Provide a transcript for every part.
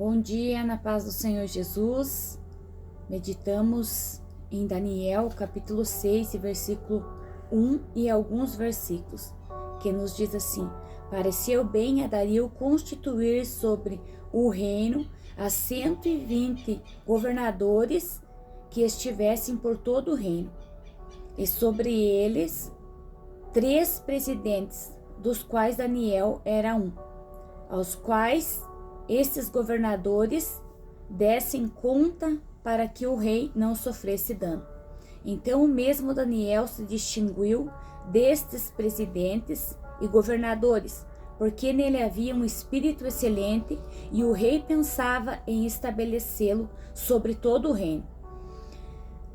Bom dia, na paz do Senhor Jesus. Meditamos em Daniel, capítulo 6, versículo 1 e alguns versículos, que nos diz assim: pareceu bem a Dario constituir sobre o reino a 120 governadores que estivessem por todo o reino, e sobre eles 3 presidentes, dos quais Daniel era um, aos quais estes governadores dessem conta para que o rei não sofresse dano. Então o mesmo Daniel se distinguiu destes presidentes e governadores, porque nele havia um espírito excelente e o rei pensava em estabelecê-lo sobre todo o reino.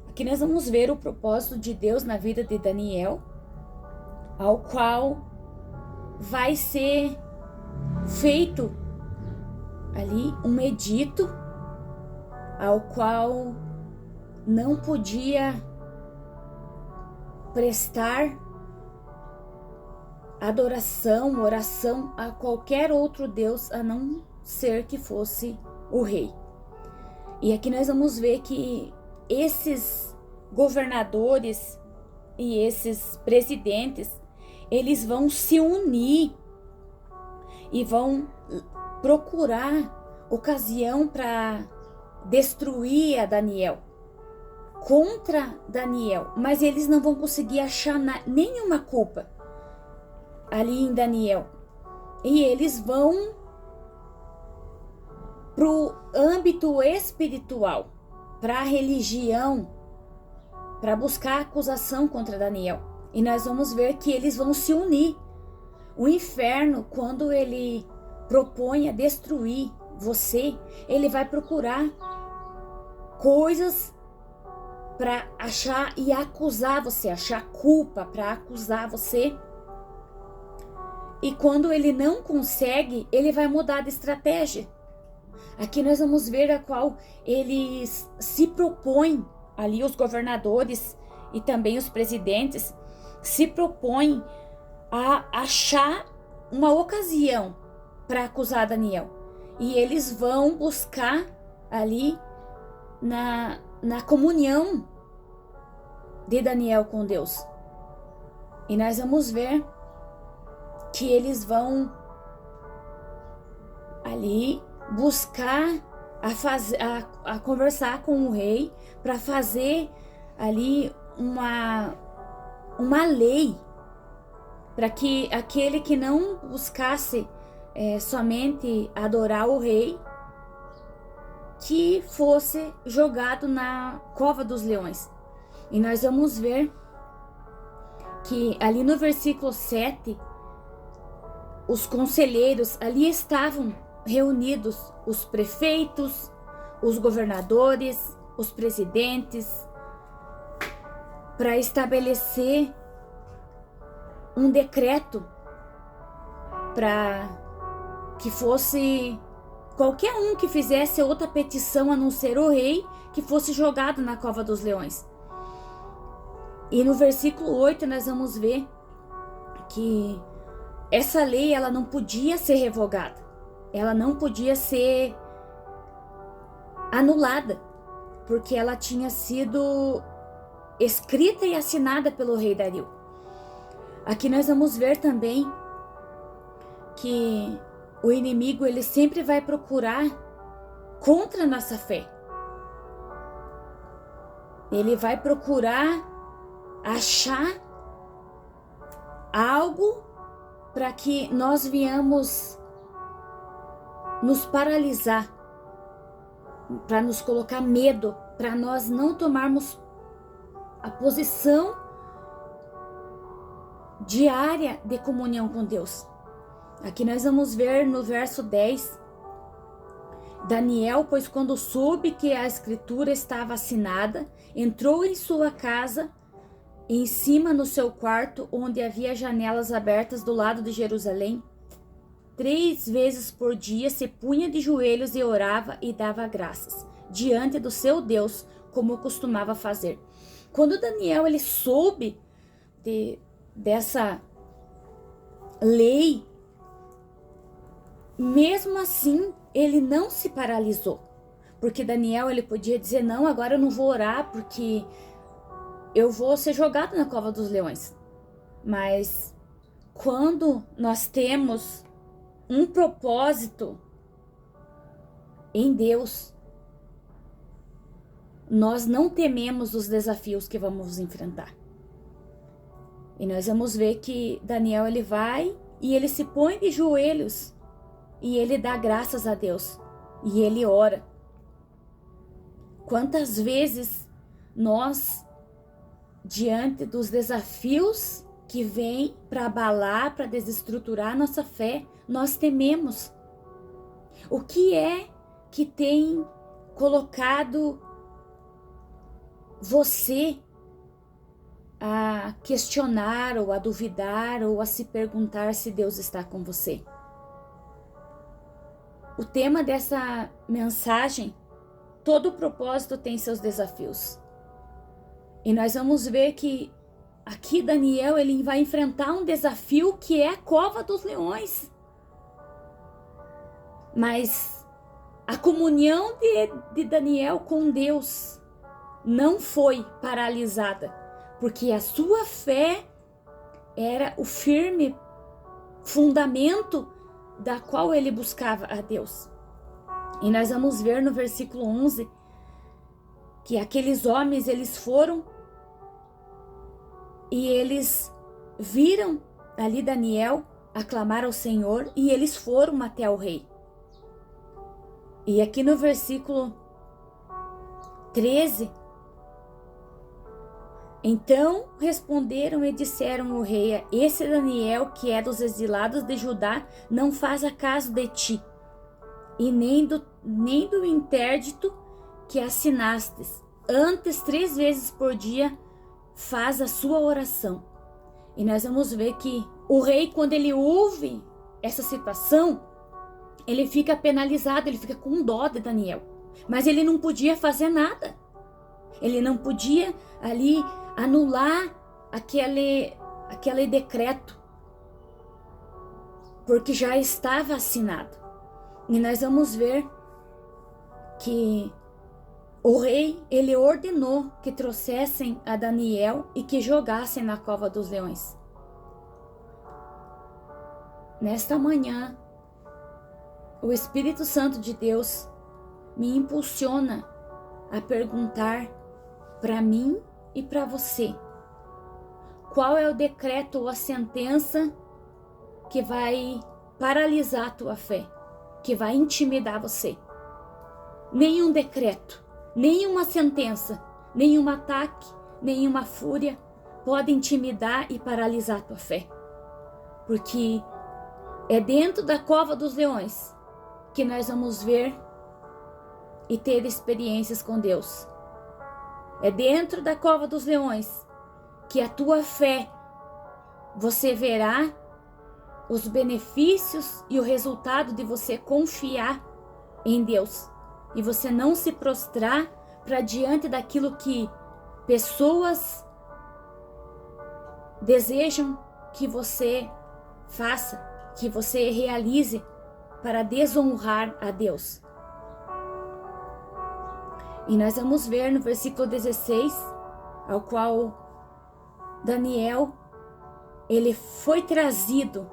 Aqui nós vamos ver o propósito de Deus na vida de Daniel, ao qual vai ser feito ali um edito, ao qual não podia prestar adoração, oração a qualquer outro Deus a não ser que fosse o rei. E aqui nós vamos ver que esses governadores e esses presidentes, eles vão se unir e vão procurar ocasião para destruir a Daniel, contra Daniel, mas eles não vão conseguir achar nenhuma culpa ali em Daniel, e eles vão pro âmbito espiritual, para a religião, para buscar acusação contra Daniel, e nós vamos ver que eles vão se unir. O inferno, quando ele propõe a destruir você, ele vai procurar coisas para achar e acusar você, achar culpa para acusar você. E quando ele não consegue, ele vai mudar de estratégia. Aqui nós vamos ver a qual eles se propõem, ali os governadores e também os presidentes, se propõem a achar uma ocasião para acusar Daniel. E eles vão buscar ali na comunhão de Daniel com Deus. E nós vamos ver que eles vão ali buscar a conversar com o rei para fazer ali uma lei para que aquele que não buscasse somente adorar o rei, que fosse jogado na cova dos leões. E nós vamos ver que ali no versículo 7, os conselheiros ali estavam reunidos, os prefeitos, os governadores, os presidentes, para estabelecer um decreto para que fosse qualquer um que fizesse outra petição a não ser o rei, que fosse jogado na cova dos leões. E no versículo 8 nós vamos ver que essa lei ela não podia ser revogada, ela não podia ser anulada, porque ela tinha sido escrita e assinada pelo rei Dario. Aqui nós vamos ver também que o inimigo ele sempre vai procurar contra a nossa fé. Ele vai procurar achar algo para que nós venhamos nos paralisar, para nos colocar medo, para nós não tomarmos a posição diária de comunhão com Deus. Aqui nós vamos ver no verso 10, Daniel, pois quando soube que a escritura estava assinada, entrou em sua casa, em cima no seu quarto, onde havia janelas abertas do lado de Jerusalém. 3 vezes por dia se punha de joelhos e orava e dava graças diante do seu Deus, como costumava fazer. Quando Daniel ele soube dessa lei, mesmo assim ele não se paralisou. Porque Daniel, ele podia dizer, não, agora eu não vou orar porque eu vou ser jogado na cova dos leões. Mas quando nós temos um propósito em Deus, nós não tememos os desafios que vamos enfrentar. E nós vamos ver que Daniel, ele vai e ele se põe de joelhos e ele dá graças a Deus e ele ora. Quantas vezes nós, diante dos desafios que vêm para abalar, para desestruturar nossa fé, nós tememos? O que é que tem colocado você a questionar ou a duvidar ou a se perguntar se Deus está com você? O tema dessa mensagem, todo propósito tem seus desafios. E nós vamos ver que aqui Daniel, ele vai enfrentar um desafio que é a cova dos leões. Mas a comunhão de Daniel com Deus não foi paralisada, porque a sua fé era o firme fundamento da qual ele buscava a Deus. E nós vamos ver no versículo 11 que aqueles homens, eles foram e eles viram ali Daniel aclamar ao Senhor e eles foram até o rei. E aqui no versículo 13, então responderam e disseram ao rei: esse Daniel, que é dos exilados de Judá, não faz acaso de ti, e nem do interdito que assinastes. Antes, 3 vezes por dia, faz a sua oração. E nós vamos ver que o rei, quando ele ouve essa situação, ele fica penalizado, ele fica com dó de Daniel. Mas ele não podia fazer nada. Ele não podia ali anular aquele decreto, porque já estava assinado. E nós vamos ver que o rei, ele ordenou que trouxessem a Daniel e que jogassem na cova dos leões. Nesta manhã, o Espírito Santo de Deus me impulsiona a perguntar para mim e para você: qual é o decreto ou a sentença que vai paralisar a tua fé, que vai intimidar você? Nenhum decreto, nenhuma sentença, nenhum ataque, nenhuma fúria pode intimidar e paralisar a tua fé, porque é dentro da cova dos leões que nós vamos ver e ter experiências com Deus. É dentro da cova dos leões que a tua fé, você verá os benefícios e o resultado de você confiar em Deus e você não se prostrar para diante daquilo que pessoas desejam que você faça, que você realize para desonrar a Deus. E nós vamos ver no versículo 16, ao qual Daniel, ele foi trazido.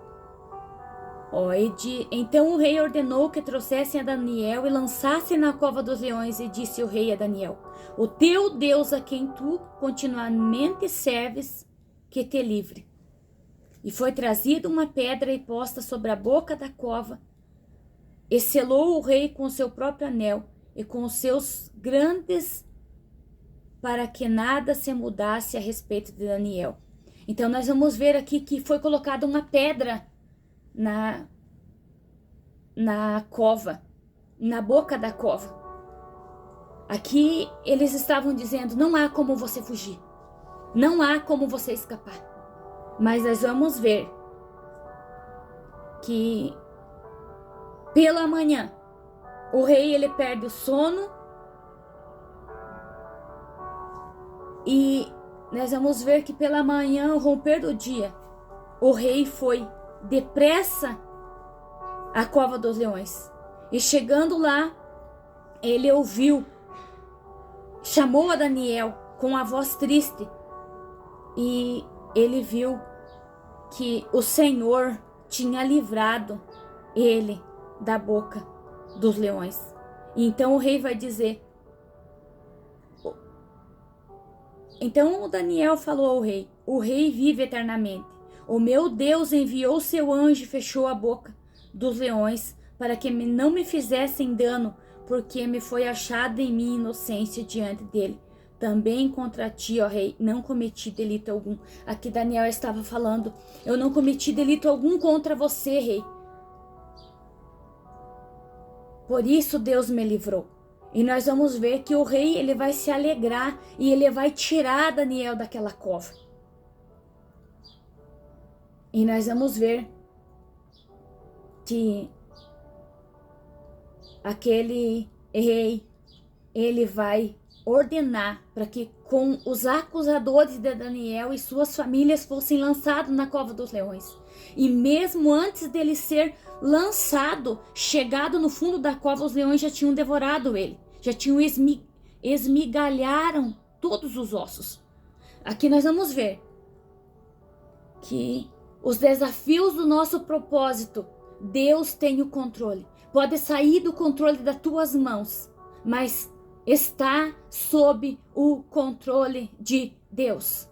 Então o rei ordenou que trouxessem a Daniel e lançassem na cova dos leões, e disse o rei a Daniel: o teu Deus, a quem tu continuamente serves, que te livre. E foi trazida uma pedra e posta sobre a boca da cova, e selou o rei com o seu próprio anel e com os seus grandes, para que nada se mudasse a respeito de Daniel. Então nós vamos ver aqui que foi colocada uma pedra na cova, na boca da cova. Aqui eles estavam dizendo: não há como você fugir, não há como você escapar. Mas nós vamos ver que pela manhã o rei, ele perde o sono, e nós vamos ver que pela manhã, ao romper do dia, o rei foi depressa à cova dos leões. E chegando lá, ele ouviu, chamou a Daniel com a voz triste. E ele viu que o Senhor tinha livrado ele da boca dos leões. E então o rei vai dizer... Então o Daniel falou ao rei: o rei vive eternamente. O meu Deus enviou seu anjo e fechou a boca dos leões para que não me fizessem dano, porque me foi achada em mim inocência diante dele. Também contra ti, ó rei, não cometi delito algum. Aqui Daniel estava falando: eu não cometi delito algum contra você, rei. Por isso Deus me livrou. E nós vamos ver que o rei, ele vai se alegrar e ele vai tirar Daniel daquela cova. E nós vamos ver que aquele rei, ele vai ordenar para que com os acusadores de Daniel e suas famílias fossem lançados na cova dos leões. E mesmo antes dele ser lançado, chegado no fundo da cova, os leões já tinham devorado ele. Já tinham esmigalharam todos os ossos. Aqui nós vamos ver que os desafios do nosso propósito, Deus tem o controle. Pode sair do controle das tuas mãos, mas está sob o controle de Deus.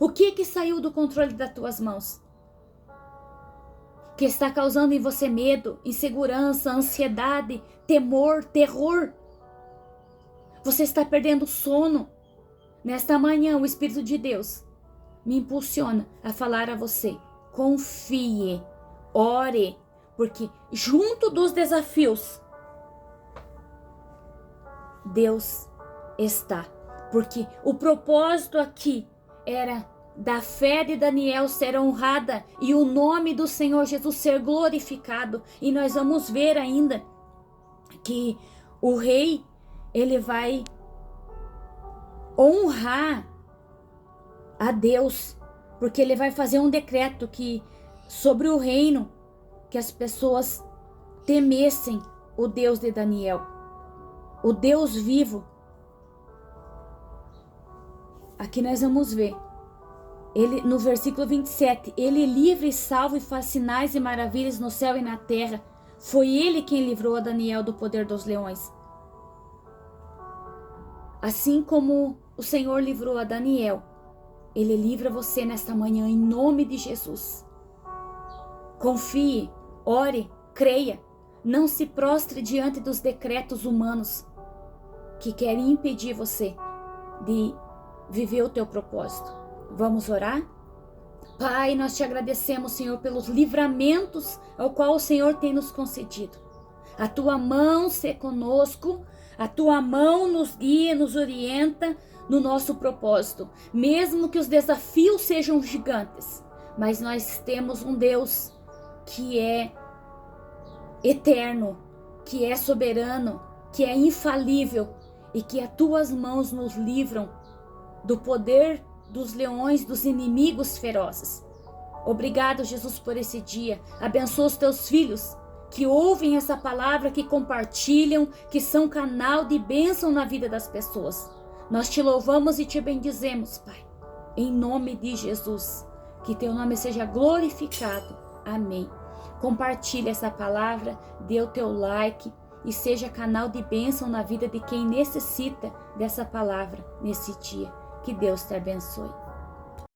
O que saiu do controle das tuas mãos? Que está causando em você medo, insegurança, ansiedade, temor, terror. Você está perdendo sono. Nesta manhã, o Espírito de Deus me impulsiona a falar a você: confie, ore, porque junto dos desafios, Deus está. Porque o propósito aqui era da fé de Daniel ser honrada e o nome do Senhor Jesus ser glorificado. E nós vamos ver ainda que o rei, ele vai honrar a Deus, porque ele vai fazer um decreto que sobre o reino, que as pessoas temessem o Deus de Daniel, o Deus vivo. Aqui nós vamos ver, ele no versículo 27, ele livra e salva e faz sinais e maravilhas no céu e na terra. Foi ele quem livrou a Daniel do poder dos leões. Assim como o Senhor livrou a Daniel, ele livra você nesta manhã em nome de Jesus. Confie, ore, creia. Não se prostre diante dos decretos humanos que querem impedir você de viver o teu propósito. Vamos orar? Pai, nós te agradecemos, Senhor, pelos livramentos ao qual o Senhor tem nos concedido. A tua mão se conosco, a tua mão nos guia, nos orienta no nosso propósito. Mesmo que os desafios sejam gigantes, mas nós temos um Deus que é eterno, que é soberano, que é infalível e que as tuas mãos nos livram do poder dos leões, dos inimigos ferozes. Obrigado, Jesus, por esse dia. Abençoa os teus filhos que ouvem essa palavra, que compartilham, que são canal de bênção na vida das pessoas. Nós te louvamos e te bendizemos, Pai, em nome de Jesus. Que teu nome seja glorificado. Amém. Compartilhe essa palavra, dê o teu like e seja canal de bênção na vida de quem necessita dessa palavra nesse dia. Que Deus te abençoe.